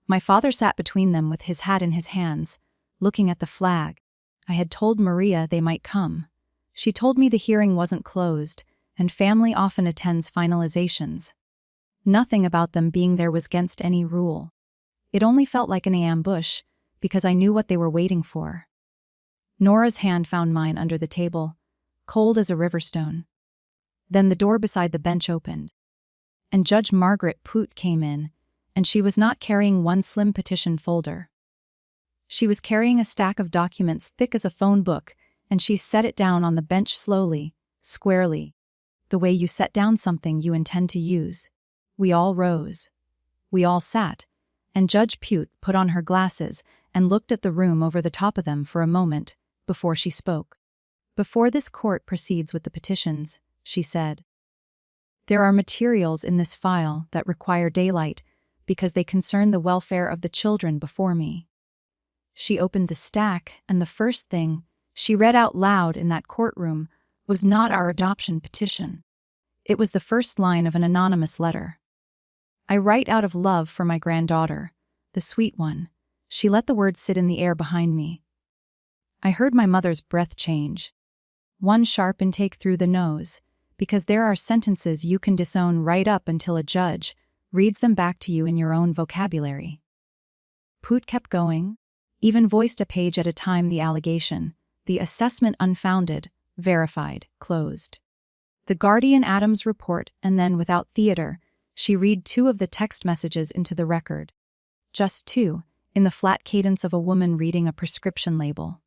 My father sat between them with his hat in his hands, looking at the flag. I had told Maria they might come. She told me the hearing wasn't closed, and family often attends finalizations. Nothing about them being there was against any rule. It only felt like an ambush, because I knew what they were waiting for. Nora's hand found mine under the table, cold as a river stone. Then the door beside the bench opened, and Judge Margaret Poot came in, and she was not carrying one slim petition folder. She was carrying a stack of documents thick as a phone book, and she set it down on the bench slowly, squarely, the way you set down something you intend to use. We all rose. We all sat, and Judge Poot put on her glasses and looked at the room over the top of them for a moment before she spoke. "Before this court proceeds with the petitions," she said, "there are materials in this file that require daylight because they concern the welfare of the children before me." She opened the stack, and the first thing she read out loud in that courtroom was not our adoption petition. It was the first line of an anonymous letter. "I write out of love for my granddaughter, the sweet one." She let the words sit in the air behind me. I heard my mother's breath change. One sharp intake through the nose, because there are sentences you can disown right up until a judge reads them back to you in your own vocabulary. Poot kept going, even voiced a page at a time the allegation, the assessment unfounded, verified, closed. The Guardian Adams report, and then without theater, she read 2 of the text messages into the record. Just 2, in the flat cadence of a woman reading a prescription label.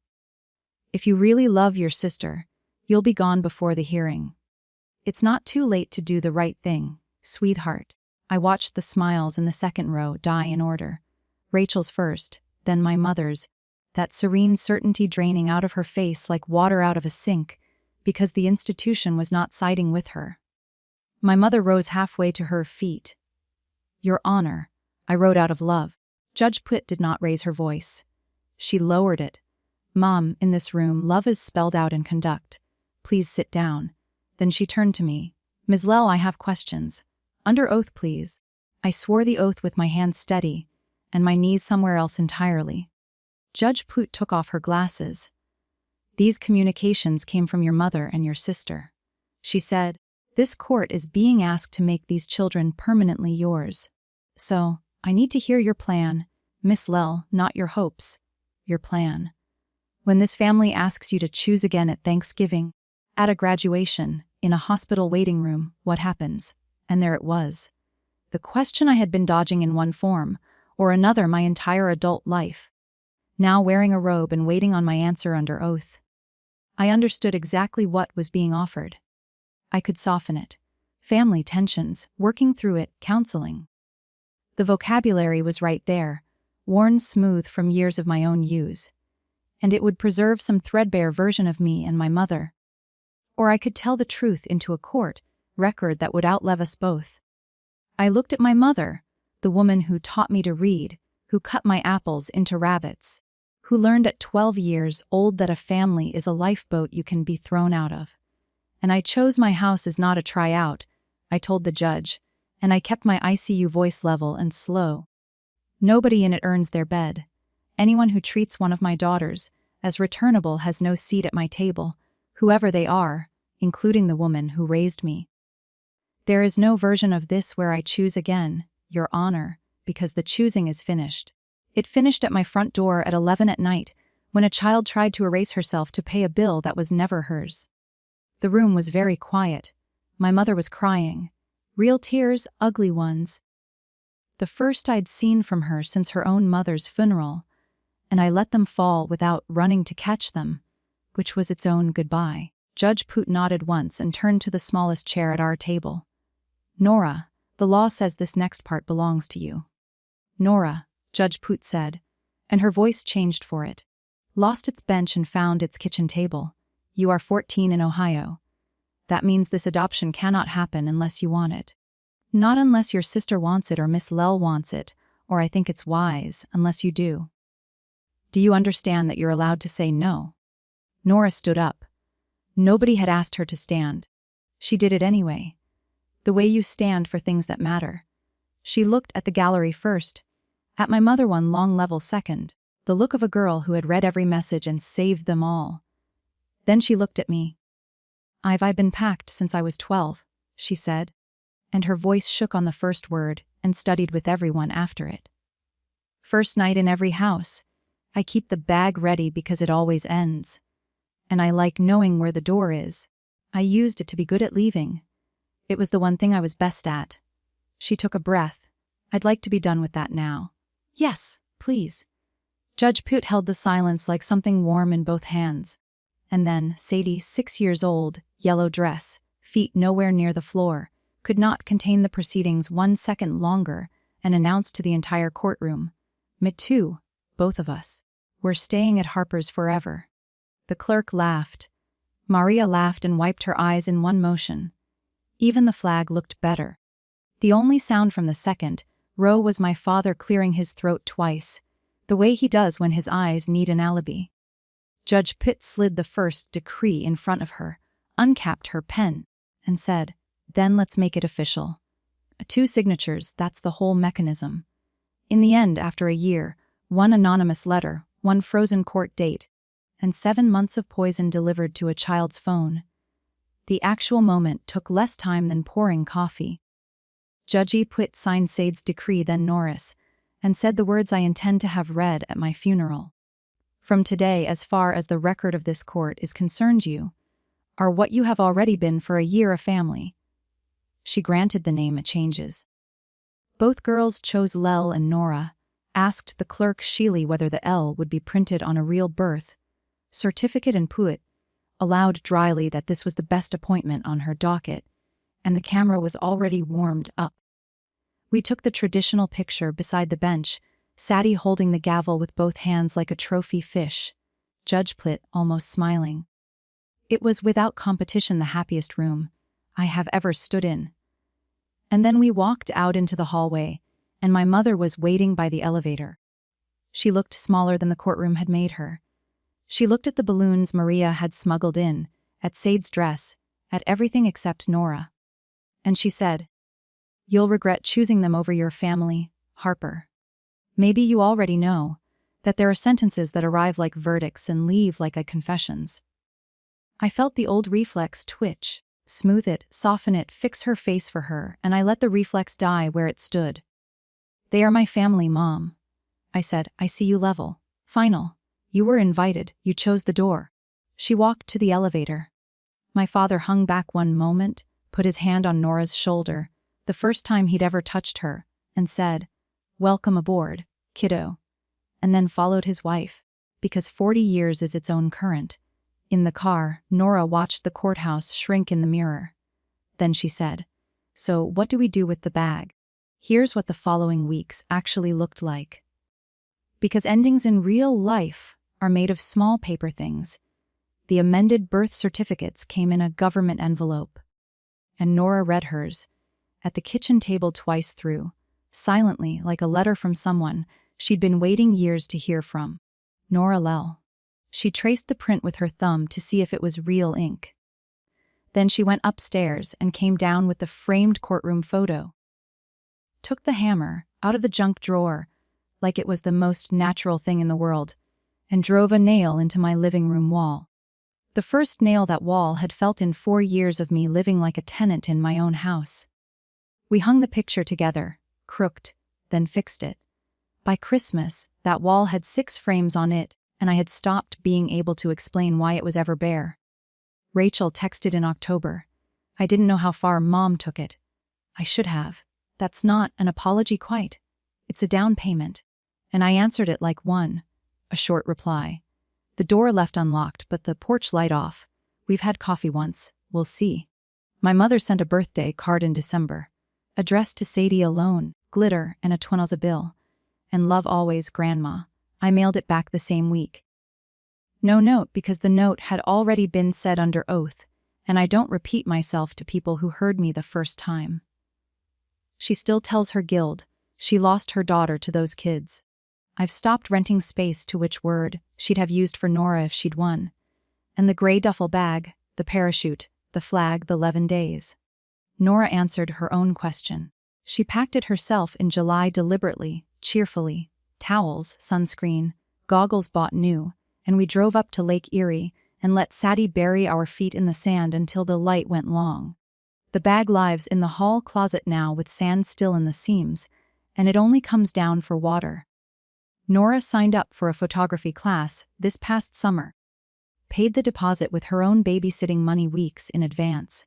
"If you really love your sister, you'll be gone before the hearing. It's not too late to do the right thing, sweetheart." I watched the smiles in the second row die in order. Rachel's first, then my mother's, that serene certainty draining out of her face like water out of a sink, because the institution was not siding with her. My mother rose halfway to her feet. "Your Honor," I wrote out of love. Judge Poot did not raise her voice. She lowered it. "Mom, in this room, love is spelled out in conduct. Please sit down." Then she turned to me. "Ms. Lell, I have questions. Under oath, please." I swore the oath with my hands steady, and my knees somewhere else entirely. Judge Poot took off her glasses. "These communications came from your mother and your sister." She said, "This court is being asked to make these children permanently yours. So, I need to hear your plan, Miss Lell, not your hopes. Your plan. When this family asks you to choose again at Thanksgiving, at a graduation, in a hospital waiting room, what happens?" And there it was. The question I had been dodging in one form or another my entire adult life. Now wearing a robe and waiting on my answer under oath. I understood exactly what was being offered. I could soften it. Family tensions, working through it, counseling. The vocabulary was right there, worn smooth from years of my own use. And it would preserve some threadbare version of me and my mother. Or I could tell the truth into a court record that would outlive us both. I looked at my mother, the woman who taught me to read, who cut my apples into rabbits, who learned at 12 years old that a family is a lifeboat you can be thrown out of. And I chose my house as not a tryout, I told the judge, and I kept my ICU voice level and slow. Nobody in it earns their bed. Anyone who treats one of my daughters as returnable has no seat at my table, whoever they are, including the woman who raised me. There is no version of this where I choose again, Your Honor, because the choosing is finished. It finished at my front door at 11 at night, when a child tried to erase herself to pay a bill that was never hers. The room was very quiet. My mother was crying. Real tears, ugly ones. The first I'd seen from her since her own mother's funeral, and I let them fall without running to catch them, which was its own goodbye. Judge Poot nodded once and turned to the smallest chair at our table. "Nora, the law says this next part belongs to you." "Nora," Judge Poot said, and her voice changed for it. "Lost its bench and found its kitchen table. You are 14 in Ohio. That means this adoption cannot happen unless you want it. Not unless your sister wants it or Miss Lell wants it, or I think it's wise, unless you do. Do you understand that you're allowed to say no?" Nora stood up. Nobody had asked her to stand. She did it anyway. The way you stand for things that matter. She looked at the gallery first, at my mother one long level second, the look of a girl who had read every message and saved them all. Then she looked at me. I've been packed since I was 12, she said, and her voice shook on the first word and studied with everyone after it. First night in every house. I keep the bag ready because it always ends. And I like knowing where the door is. I used it to be good at leaving. It was the one thing I was best at. She took a breath. I'd like to be done with that now. Yes, please. Judge Put held the silence like something warm in both hands. And then Sadie, 6 years old, yellow dress, feet nowhere near the floor, could not contain the proceedings 1 second longer and announced to the entire courtroom, "Me too, both of us. We're staying at Harper's forever." The clerk laughed. Maria laughed and wiped her eyes in one motion. Even the flag looked better. The only sound from the second row was my father clearing his throat twice, the way he does when his eyes need an alibi. Judge Pitt slid the first decree in front of her, uncapped her pen, and said, "Then let's make it official. 2 signatures, that's the whole mechanism." In the end, after a year, 1 anonymous letter, 1 frozen court date, and 7 months of poison delivered to a child's phone. The actual moment took less time than pouring coffee. Judge Pitt signed Sade's decree, then Norris, and said the words I intend to have read at my funeral. "From today, as far as the record of this court is concerned, you are what you have already been for a year, a family." She granted the name changes. Both girls chose Lel and Nora, asked the clerk Sheely whether the L would be printed on a real birth certificate, and Put allowed dryly that this was the best appointment on her docket, and the camera was already warmed up. We took the traditional picture beside the bench, Sadie holding the gavel with both hands like a trophy fish, Judge Pitt almost smiling. It was without competition the happiest room I have ever stood in. And then we walked out into the hallway, and my mother was waiting by the elevator. She looked smaller than the courtroom had made her. She looked at the balloons Maria had smuggled in, at Sade's dress, at everything except Nora. And she said, "You'll regret choosing them over your family, Harper. Maybe you already know that there are sentences that arrive like verdicts and leave like confessions." I felt the old reflex twitch, smooth it, soften it, fix her face for her, and I let the reflex die where it stood. "They are my family, Mom." I said, "I see you level. Final. You were invited, you chose the door." She walked to the elevator. My father hung back one moment, put his hand on Nora's shoulder, the first time he'd ever touched her, and said, "Welcome aboard, kiddo," and then followed his wife, because 40 years is its own current. In the car, Nora watched the courthouse shrink in the mirror. Then she said, "So what do we do with the bag?" Here's what the following weeks actually looked like. Because endings in real life are made of small paper things, the amended birth certificates came in a government envelope. And Nora read hers, at the kitchen table twice through, silently like a letter from someone she'd been waiting years to hear from. Nora Lel. She traced the print with her thumb to see if it was real ink. Then she went upstairs and came down with the framed courtroom photo. Took the hammer out of the junk drawer, like it was the most natural thing in the world, and drove a nail into my living room wall. The first nail that wall had felt in 4 years of me living like a tenant in my own house. We hung the picture together, crooked, then fixed it. By Christmas, that wall had 6 frames on it, and I had stopped being able to explain why it was ever bare. Rachel texted in October. I didn't know how far Mom took it. I should have. That's not an apology quite. It's a down payment. And I answered it like one. A short reply. The door left unlocked, but the porch light off. We've had coffee once. We'll see. My mother sent a birthday card in December. Addressed to Sadie alone, glitter, and a $20 bill. And love always, Grandma. I mailed it back the same week. No note because the note had already been said under oath, and I don't repeat myself to people who heard me the first time. She still tells her guild she lost her daughter to those kids. I've stopped renting space to which word she'd have used for Nora if she'd won. And the gray duffel bag, the parachute, the flag, the 11 days. Nora answered her own question. She packed it herself in July deliberately, cheerfully. Towels, sunscreen, goggles bought new, and we drove up to Lake Erie and let Sadie bury our feet in the sand until the light went long. The bag lives in the hall closet now with sand still in the seams, and it only comes down for water. Nora signed up for a photography class this past summer, paid the deposit with her own babysitting money weeks in advance.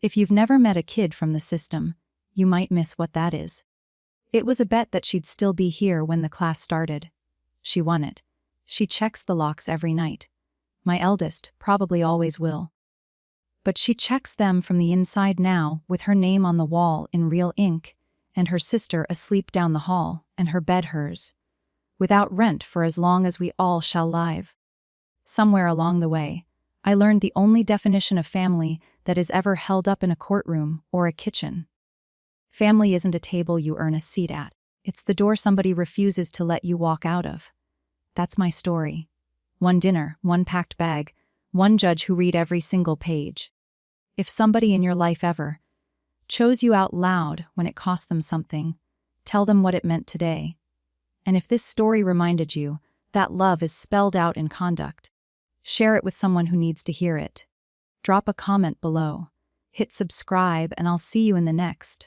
If you've never met a kid from the system, you might miss what that is. It was a bet that she'd still be here when the class started. She won it. She checks the locks every night. My eldest probably always will. But she checks them from the inside now, with her name on the wall in real ink, and her sister asleep down the hall, and her bed hers. Without rent for as long as we all shall live. Somewhere along the way, I learned the only definition of family that is ever held up in a courtroom or a kitchen. Family isn't a table you earn a seat at. It's the door somebody refuses to let you walk out of. That's my story. One dinner, one packed bag, one judge who read every single page. If somebody in your life ever chose you out loud when it cost them something, tell them what it meant today. And if this story reminded you that love is spelled out in conduct, share it with someone who needs to hear it. Drop a comment below. Hit subscribe, and I'll see you in the next.